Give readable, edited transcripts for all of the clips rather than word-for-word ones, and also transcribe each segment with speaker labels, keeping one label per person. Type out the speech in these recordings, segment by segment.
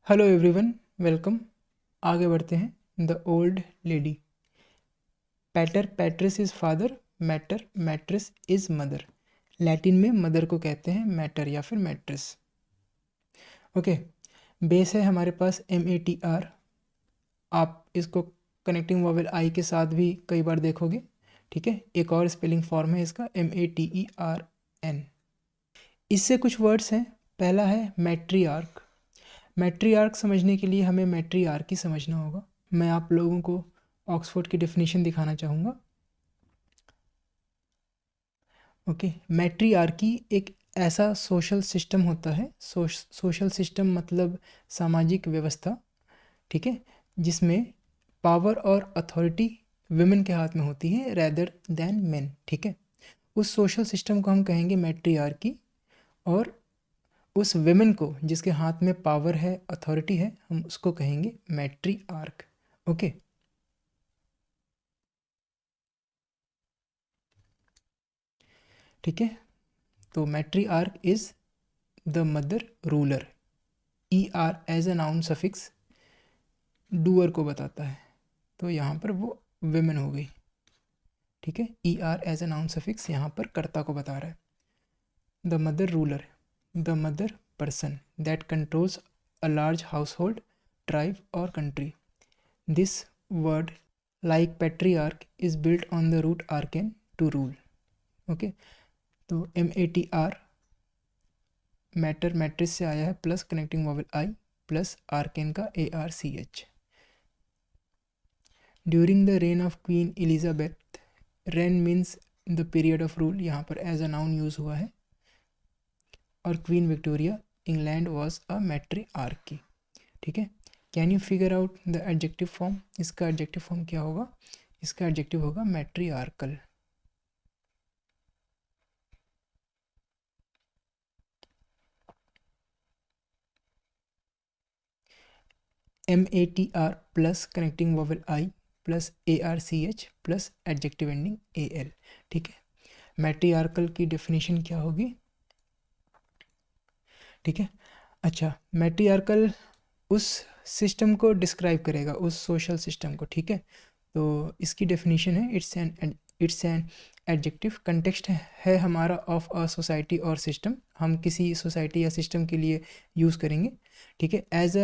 Speaker 1: Hello everyone, welcome. आगे बढ़ते हैं। The old lady. Pater patris is father, mater matris is mother. Latin में mother को कहते हैं मैटर या फिर मैट्रिस। ओके, बेस है हमारे पास MATR। आप इसको कनेक्टिंग वॉवेल आई के साथ भी कई बार देखोगे। ठीक है, एक और स्पेलिंग फॉर्म है इसका MATERN। इससे कुछ वर्ड्स हैं। पहला है मैट्रियार्क। मैट्रियार्क समझने के लिए हमें मैट्रियार्की समझना होगा। मैं आप लोगों को ऑक्सफोर्ड की डेफिनेशन दिखाना चाहूँगा। ओके, मैट्रियार्की एक ऐसा सोशल सिस्टम होता है, सोशल सिस्टम मतलब सामाजिक व्यवस्था, ठीक है, जिसमें पावर और अथॉरिटी विमेन के हाथ में होती है रैदर देन मेन। ठीक है, उस सोशल सिस्टम को हम कहेंगे मैट्रियार्की, और उस विमेन को जिसके हाथ में पावर है, अथॉरिटी है, हम उसको कहेंगे मैट्रियार्क। ओके, ठीक है। तो matriarch is the mother ruler. ER as a noun suffix doer को बताता है, तो यहाँ पर वो विमेन हो गई। ठीक है, ER as a noun suffix यहाँ पर कर्ता को बता रहा है। The mother ruler, the mother person that controls a large household, tribe और country. This word like patriarch is built on the root archein to rule. Okay, तो MATR mater matris से आया है, plus connecting vowel I, plus archein का ARCH। During the reign of Queen Elizabeth, reign means the period of rule, यहाँ पर as a noun use हुआ है। और Queen Victoria, England was a matriarchy. ठीक है, can you figure out the adjective form? इसका adjective form क्या होगा? इसका एडजेक्टिव होगा matriarchal. MATR plus connecting vowel I plus ARCH plus adjective ending AL। ठीक है, मैट्रियार्कल की डेफिनेशन क्या होगी? ठीक है, अच्छा, मैट्रियार्कल उस सिस्टम को डिस्क्राइब करेगा, उस सोशल सिस्टम को। ठीक है, तो इसकी डेफिनेशन है इट्स एन एडजेक्टिव। कंटेक्स्ट है हमारा ऑफ अ सोसाइटी और सिस्टम, हम किसी सोसाइटी या सिस्टम के लिए यूज़ करेंगे। ठीक है, एज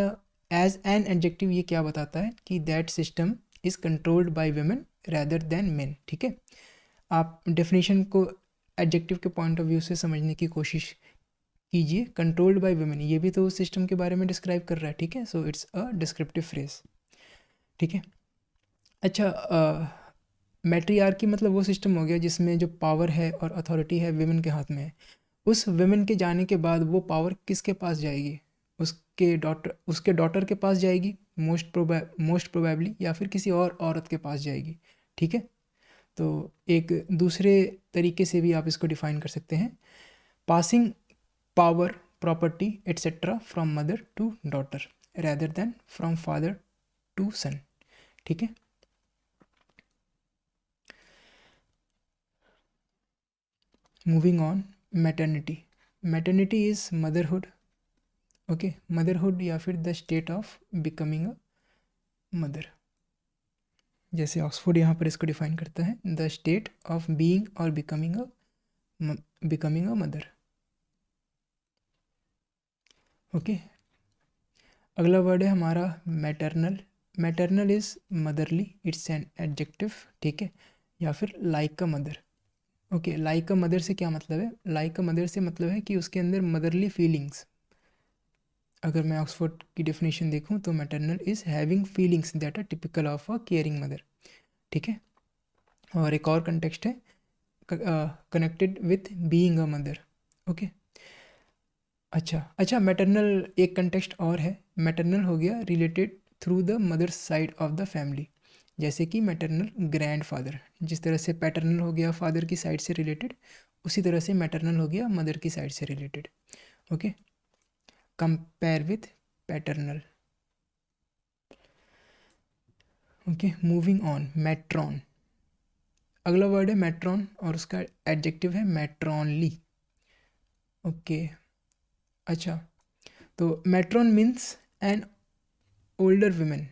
Speaker 1: एन एडजेक्टिव ये क्या बताता है कि that system is controlled by women rather than main. ठीक है, आप डेफिनेशन को एडजेक्टिव के पॉइंट ऑफ व्यू से समझने की कोशिश कीजिए। कंट्रोल्ड बाय वुमेन, ये भी तो उस सिस्टम के बारे में डिस्क्राइब कर रहा है। ठीक है, so it's a descriptive phrase. ठीक है, अच्छा, मैट्रियार्की मतलब वो सिस्टम हो गया जिसमें जो पावर है और अथॉरिटी है विमेन के हाथ में है। उस विमेन के जाने के बाद वो पावर किसके पास जाएगी? उसके डॉटर के पास जाएगी मोस्ट प्रोबेबली, या फिर किसी और औरत के पास जाएगी। ठीक है, तो एक दूसरे तरीके से भी आप इसको डिफाइन कर सकते हैं, passing power, property etcetera from mother to daughter rather than from father to son. ठीक है, moving on. Maternity. Maternity is motherhood. Okay, motherhood या फिर the state of becoming a mother. जैसे ऑक्सफोर्ड यहाँ पर इसको डिफाइन करता है, द स्टेट ऑफ बीइंग और बिकमिंग अ मदर। ओके, अगला वर्ड है हमारा maternal. Maternal is motherly, it's an adjective. ठीक है, या फिर like a mother. Okay, like a mother से क्या मतलब है? लाइक अ मदर से मतलब है कि उसके अंदर मदरली फीलिंग्स। अगर मैं ऑक्सफोर्ड की डेफिनेशन देखूं तो maternal is having feelings that are typical of a caring mother. ठीक है, और एक और कंटेक्स्ट है connected with being a mother. Okay, अच्छा अच्छा, मैटरनल एक कंटेक्स्ट और है। मैटरनल हो गया related through the mother side of the family, जैसे कि मैटरनल ग्रैंडफादर। जिस तरह से पैटर्नल हो गया फादर की साइड से रिलेटेड, उसी तरह से मैटरनल हो गया मदर की साइड से related. Okay, compare with paternal. Okay, moving on. Matron, अगला वर्ड है मैट्रॉन, और उसका एडजेक्टिव है मैट्रॉनली। ओके, अच्छा, तो matron means an older women,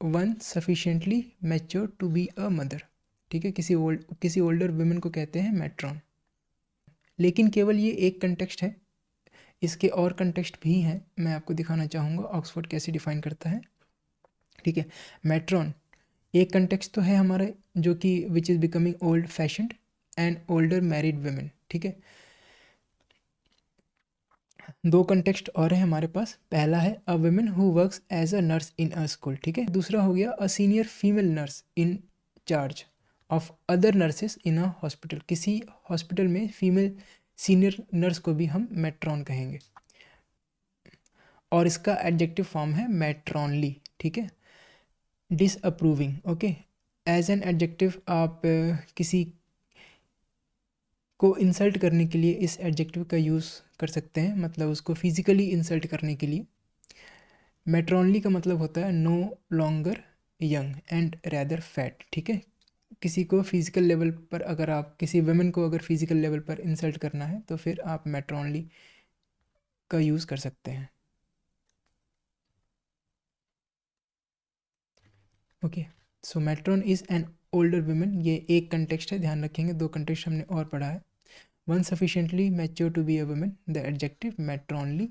Speaker 1: one sufficiently mature to be a mother. ठीक है, किसी ओल्डर वुमेन को कहते हैं मैट्रॉन। लेकिन केवल ये एक कंटेक्स्ट है, इसके और कंटेक्स्ट भी हैं, मैं आपको दिखाना चाहूँगा ऑक्सफोर्ड कैसे डिफाइन करता है। ठीक है, मैट्रॉन एक कंटेक्स्ट तो है हमारा, जो कि which is becoming old fashioned and older married women. ठीक है, दो कंटेक्स्ट और है हमारे पास। पहला है a women who works as a nurse in a school. ठीक है, दूसरा हो गया a senior female nurse in charge of other nurses in a hospital. किसी हॉस्पिटल में फीमेल सीनियर नर्स को भी हम मैट्रॉन कहेंगे, और इसका एडजेक्टिव फॉर्म है मैट्रॉनली। ठीक है, disapproving. Okay, as an adjective आप किसी को इंसल्ट करने के लिए इस एडजेक्टिव का यूज़ कर सकते हैं, मतलब उसको फिजिकली इंसल्ट करने के लिए। मैट्रॉनली का मतलब होता है no longer young and rather fat. ठीक है, किसी को फिजिकल लेवल पर, अगर आप किसी वुमेन को अगर फिजिकल लेवल पर इंसल्ट करना है तो फिर आप मैट्रॉनली का यूज़ कर सकते हैं। Okay, so matron is an older women, ये एक कंटेक्स्ट है, ध्यान रखेंगे। दो कंटेक्स्ट हमने और पढ़ा है। One sufficiently mature to be a women, the adjective matronly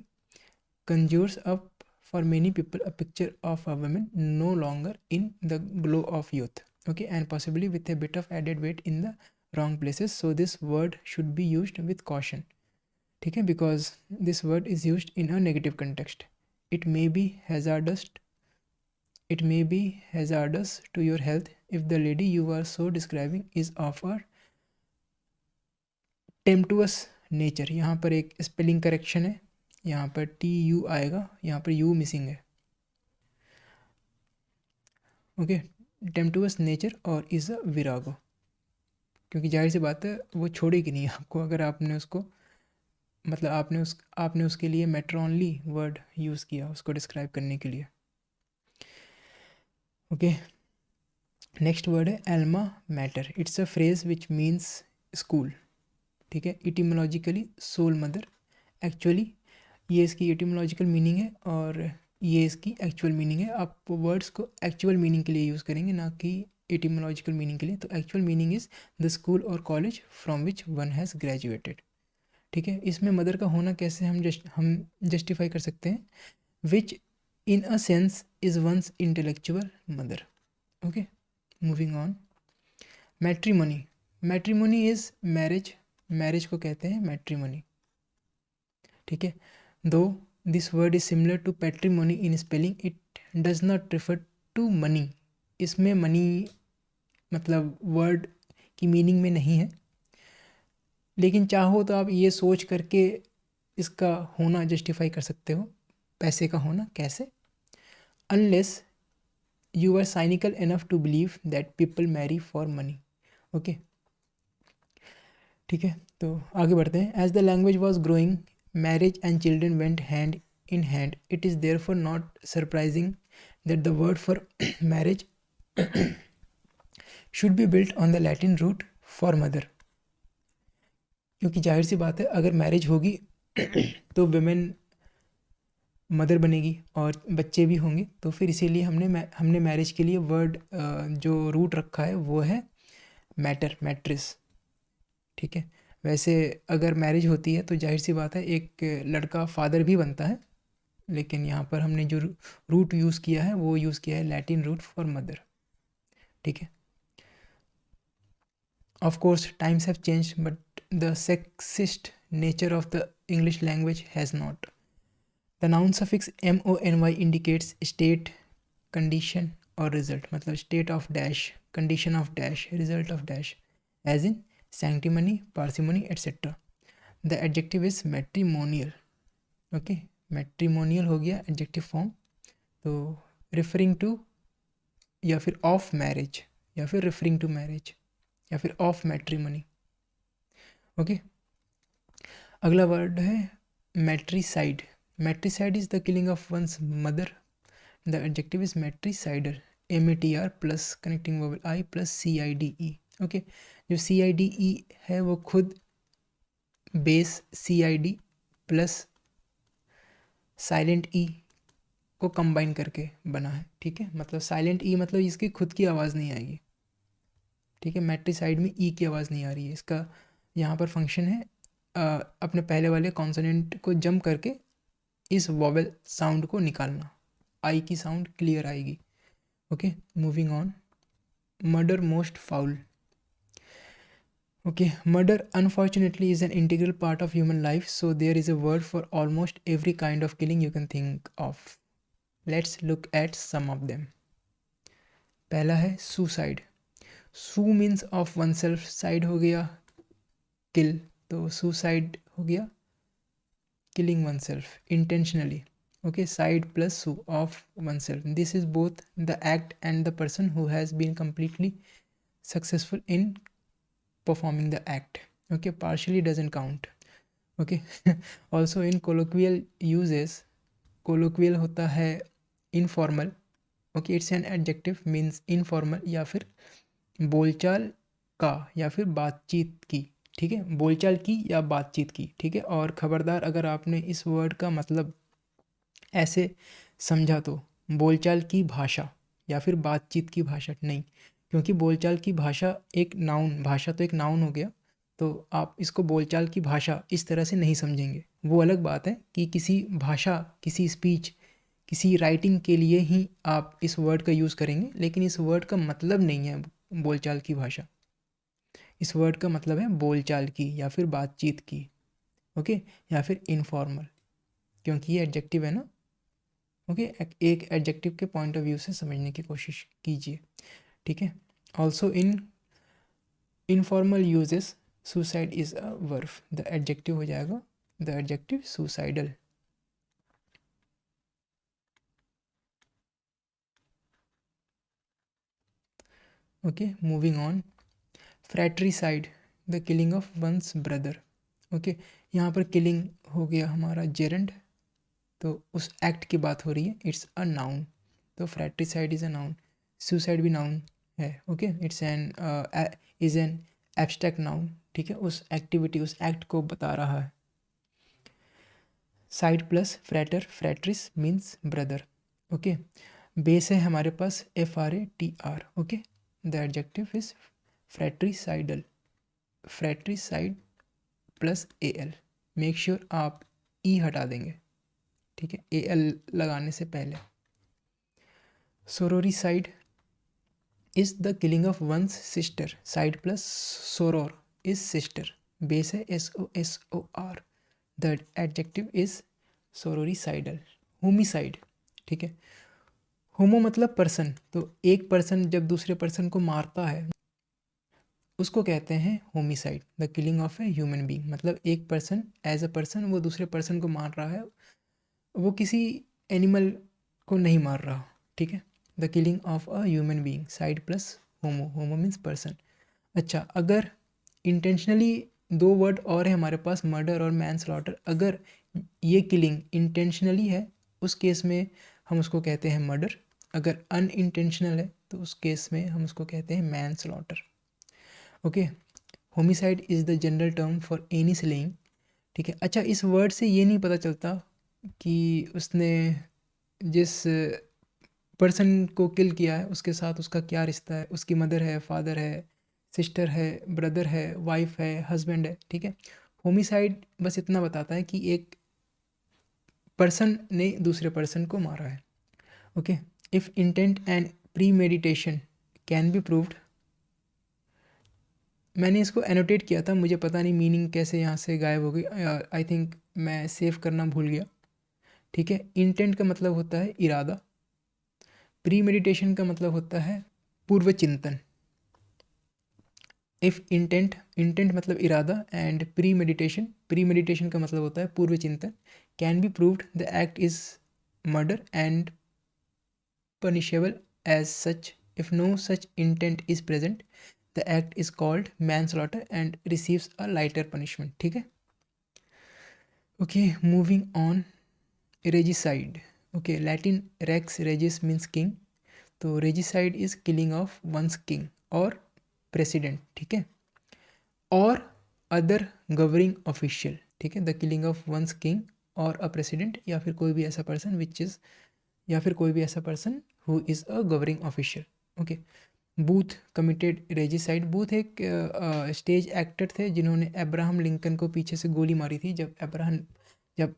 Speaker 1: conjures up for many people a picture of a woman no longer in the glow of youth, okay, and possibly with a bit of added weight in the wrong places, so this word should be used with caution. ठीक है, because this word is used in a negative context. it may be hazardous it may be hazardous to your health if the lady you are so describing is of a tempestuous nature। यहाँ पर एक spelling correction है, यहाँ पर TU आएगा, यहाँ पर U missing है। ओके, टेम्पटुअस नेचर और इज़ अ विरागो, क्योंकि जाहिर सी बात है वो छोड़ेगी नहीं आपको अगर आपने उसको, मतलब आपने उसके लिए मैट्रॉनली वर्ड यूज़ किया उसको डिस्क्राइब करने के लिए। ओके, नेक्स्ट वर्ड है Elma matter. It's a phrase which means school. ठीक है, इटिमोलॉजिकली सोल मदर। एक्चुअली ये इसकी इटिमोलॉजिकल मीनिंग है और ये इसकी एक्चुअल मीनिंग है। आप वर्ड्स को एक्चुअल मीनिंग के लिए यूज़ करेंगे, ना कि एटिमोलॉजिकल मीनिंग के लिए। तो actual meaning is the school और college from which one has graduated. ठीक है, इसमें मदर का होना कैसे हम जस्टिफाई कर सकते हैं, which in a sense is one's intellectual mother. Okay, moving on. Matrimony. Matrimony is marriage, marriage को कहते हैं मैट्रीमोनी। ठीक है, though this word is similar to patrimony in spelling, it does not refer to money. इसमें money मतलब word की meaning में नहीं है, लेकिन चाहो तो आप ये सोच करके इसका होना जस्टिफाई कर सकते हो, पैसे का होना कैसे। Unless you are cynical enough to believe that people marry for money. Okay, ठीक है, तो आगे बढ़ते हैं। As the language was growing marriage and children went hand in hand, it is therefore not surprising that the word for marriage should be built on the Latin root for mother. क्योंकि जाहिर सी बात है अगर marriage होगी तो women mother बनेगी और बच्चे भी होंगे, तो फिर इसीलिए हमने मैरिज के लिए वर्ड जो रूट रखा है वो है मैटर, मैट्रिस। ठीक है, वैसे अगर मैरिज होती है तो जाहिर सी बात है एक लड़का फादर भी बनता है, लेकिन यहाँ पर हमने जो रूट यूज़ किया है वो यूज़ किया है लैटिन रूट फॉर मदर। ठीक है, of course times have change but the sexist nature of the English language has not. The noun suffix MONY indicates state, condition और रिजल्ट, मतलब state of dash, condition of dash, result of dash, as in sanctimony, parsimony etcetera. The adjective is matrimonial. Okay, matrimonial हो गया adjective form, तो referring to या फिर of marriage या फिर referring to marriage या फिर ऑफ मैट्रीमनी। ओके, अगला वर्ड है matricide. Matricide is the killing of ones mother. The adjective is matricidal. MATR plus connecting vowel I plus CIDE। Okay, जो CIDE है वो खुद base CID plus silent E को combine करके बना है, ठीक है। मतलब साइलेंट ई मतलब इसकी खुद की आवाज़ नहीं आएगी, ठीक है। मैट्रिसाइड में ई की आवाज़ नहीं आ रही है। इसका यहाँ पर फंक्शन है अपने पहले वाले कॉन्सोनेंट को जंप करके इस वॉवेल साउंड को निकालना, आई की साउंड क्लियर आएगी। Okay, moving on. Murder most foul. Okay, murder unfortunately is an integral part of human life, so there is a word for almost every kind of killing you can think of. Let's look at some of them. पहला है suicide. Su means of oneself, side हो गया kill, तो suicide हो गया killing oneself intentionally. Okay, side plus su of oneself. This is both the act and the person who has been completely successful in performing the act. Okay, partially doesn't count. Okay. Also in colloquial uses, colloquial होता है informal. Okay, it's an adjective, means informal या फिर बोलचाल का या फिर बातचीत की, ठीक है। बोलचाल की या बातचीत की, ठीक है। और ख़बरदार अगर आपने इस वर्ड का मतलब ऐसे समझा तो बोलचाल की भाषा या फिर बातचीत की भाषा नहीं, क्योंकि बोलचाल की भाषा एक नाउन, भाषा तो एक नाउन हो गया, तो आप इसको बोलचाल की भाषा इस तरह से नहीं समझेंगे। वो अलग बात है कि किसी भाषा, किसी स्पीच, किसी राइटिंग के लिए ही आप इस वर्ड का यूज़ करेंगे, लेकिन इस वर्ड का मतलब नहीं है बोलचाल की भाषा। इस वर्ड का मतलब है बोलचाल की या फिर बातचीत की, ओके, या फिर इनफॉर्मल, क्योंकि ये एडजेक्टिव है ना। ओके, एक एडजेक्टिव के पॉइंट ऑफ व्यू से समझने की कोशिश कीजिए, ठीक है। Also in informal uses suicide is a verb, the adjective हो जाएगा the adjective suicidal. Okay, moving on. Fratricide, the killing of ones brother. Okay, यहाँ पर किलिंग हो गया हमारा जेरेंड, तो उस एक्ट की बात हो रही है, इट्स अ नाउन, तो फ्रैट्रिसाइड इज़ अ नाउन। सुसाइड भी नाउन है, okay, it's an is an abstract noun, ठीक है। उस एक्टिविटी, उस एक्ट को बता रहा है। Cide plus frater, fratris means brother, okay. Base है हमारे पास FRATR, ओके। The adjective is fratricidal, fratricide plus AL। Make sure आप ई हटा देंगे, ठीक है, AL लगाने से पहले। Sororicide is the killing of ones sister, cide plus soror is sister, base है SOSOR। The adjective is sororicidal. Homicide, ठीक है। होमो मतलब पर्सन, तो एक पर्सन जब दूसरे पर्सन को मारता है उसको कहते हैं homicide, the killing of a human being. मतलब एक पर्सन एज अ पर्सन वो दूसरे पर्सन को मार रहा है, वो किसी एनिमल को नहीं मार रहा, ठीक है। The killing of a human being, side plus homo, homo means person. अच्छा, अगर इंटेंशनली, दो वर्ड और है हमारे पास, मर्डर और मैन स्लॉटर। अगर ये किलिंग इंटेंशनली है उस केस में हम उसको कहते हैं मर्डर, अगर अनइंटेंशनल है तो उस केस में हम उसको कहते हैं man slaughter, okay. Homicide is the general term for any slaying, ठीक है। अच्छा, इस वर्ड से ये नहीं पता चलता कि उसने जिस पर्सन को किल किया है उसके साथ उसका क्या रिश्ता है, उसकी मदर है, फादर है, सिस्टर है, ब्रदर है, वाइफ है, हस्बैंड है, ठीक है। होमिसाइड बस इतना बताता है कि एक पर्सन ने दूसरे पर्सन को मारा है, okay. If intent and pre meditation can be proved, मैंने इसको एनोटेट किया था, मुझे पता नहीं मीनिंग कैसे यहाँ से गायब हो गई, आई थिंक मैं सेव करना भूल गया, ठीक है। इंटेंट का मतलब होता है इरादा, प्री मेडिटेशन का मतलब होता है पूर्व चिंतन। इफ़ इंटेंट, इंटेंट मतलब इरादा, and pre meditation, pre meditation का मतलब होता है पूर्व चिंतन। Can be proved, the act is murder and punishable as such. If no such intent is present, the act is called manslaughter and receives a lighter punishment, ठीक है। Okay, moving on। regicide, okay, Latin rex regis means king, तो regicide is killing of one's king और president, ठीक है, और other governing official, ठीक है। The killing of once king और अ प्रेसिडेंट, या फिर कोई भी ऐसा पर्सन विच इज़ या फिर कोई भी ऐसा person who is a governing official. Okay, booth committed regicide. Booth एक स्टेज एक्टर थे जिन्होंने अब्राहम लिंकन को पीछे से गोली मारी थी जब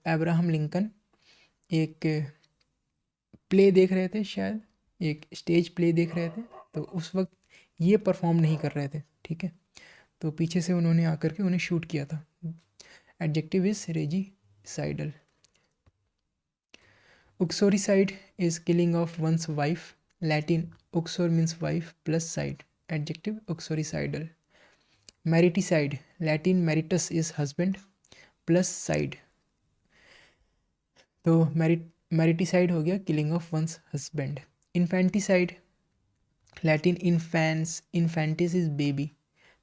Speaker 1: अब्राहम लिंकन एक प्ले देख रहे थे, शायद एक स्टेज प्ले देख रहे थे, तो उस वक्त ये परफॉर्म नहीं कर रहे थे, ठीक है, तो पीछे से उन्होंने आकर के उन्हें शूट किया था। Adjective is regicidal. Uxoricide is killing of ones wife. Latin uxor means wife plus cide, adjective uxoricidal. Mariticide, Latin maritus is husband plus cide, तो मैरिटिसाइड हो गया killing of ones husband. Infanticide, Latin infantis is baby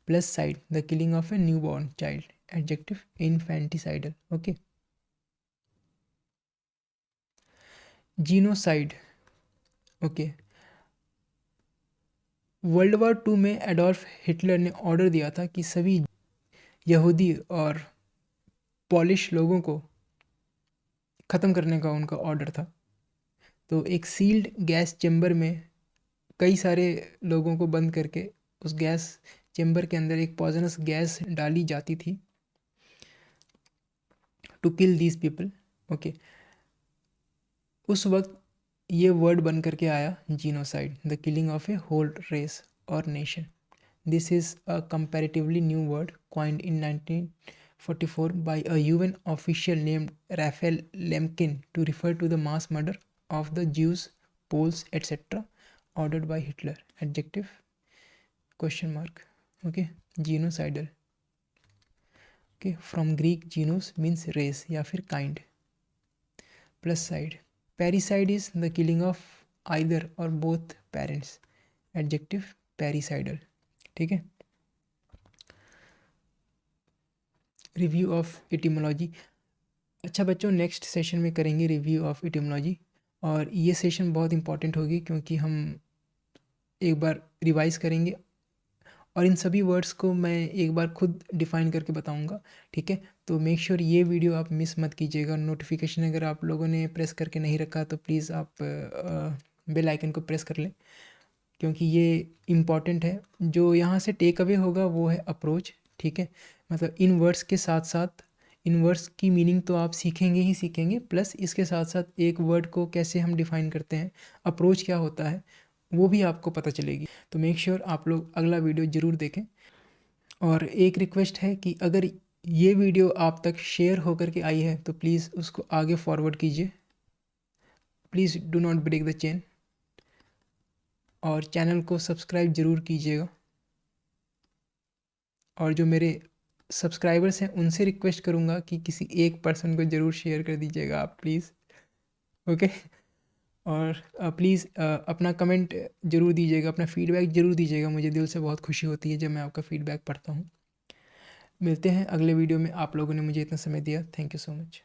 Speaker 1: plus cide, the killing of a new born child, adjective infanticidal. Okay, genocide. Okay, world war 2 में Adolf Hitler ने order दिया था कि सभी यहूदी और पॉलिश लोगों को ख़त्म करने का उनका ऑर्डर था। तो एक सील्ड गैस चेम्बर में कई सारे लोगों को बंद करके उस गैस चेम्बर के अंदर एक पॉइजनस गैस डाली जाती थी to kill these people. Okay, उस वक्त ये वर्ड बन करके आया genocide, the killing of a whole race और nation. This is a comparatively new word coined in 1944 by a UN official named Raphael Lemkin to refer to the mass murder of the Jews, Poles, etc. ordered by Hitler. Adjective question mark. Okay, genocidal. Okay, from Greek genos means race या फिर kind plus side. Parricide is the killing of either or both parents. Adjective parricidal. ठीक है, review of etymology. अच्छा बच्चों, next session में करेंगे review of etymology, और ये सेशन बहुत इंपॉर्टेंट होगी क्योंकि हम एक बार रिवाइज करेंगे और इन सभी वर्ड्स को मैं एक बार खुद डिफ़ाइन करके बताऊंगा, ठीक है। तो मेक श्योर ये वीडियो आप मिस मत कीजिएगा। नोटिफिकेशन अगर आप लोगों ने प्रेस करके नहीं रखा तो प्लीज़ आप बेल आइकन को प्रेस कर लें, क्योंकि ये इम्पॉर्टेंट है। जो यहाँ से टेक अवे होगा वो है अप्रोच, ठीक है। मतलब इन वर्ड्स के साथ साथ इन वर्ड्स की मीनिंग तो आप सीखेंगे ही सीखेंगे, प्लस इसके साथ साथ एक वर्ड को कैसे हम डिफ़ाइन करते हैं, अप्रोच क्या होता है, वो भी आपको पता चलेगी। तो मेक श्योर आप लोग अगला वीडियो ज़रूर देखें। और एक रिक्वेस्ट है कि अगर ये वीडियो आप तक शेयर होकर के आई है तो प्लीज़ उसको आगे फॉरवर्ड कीजिए। Please do not break the chain, और चैनल को सब्सक्राइब ज़रूर कीजिएगा। और जो मेरे सब्सक्राइबर्स हैं उनसे रिक्वेस्ट करूँगा कि किसी एक पर्सन को ज़रूर शेयर कर दीजिएगा आप, प्लीज़। ओके, और प्लीज़ अपना कमेंट ज़रूर दीजिएगा, अपना फीडबैक ज़रूर दीजिएगा। मुझे दिल से बहुत खुशी होती है जब मैं आपका फीडबैक पढ़ता हूँ। मिलते हैं अगले वीडियो में। आप लोगों ने मुझे इतना समय दिया, थैंक यू सो मच।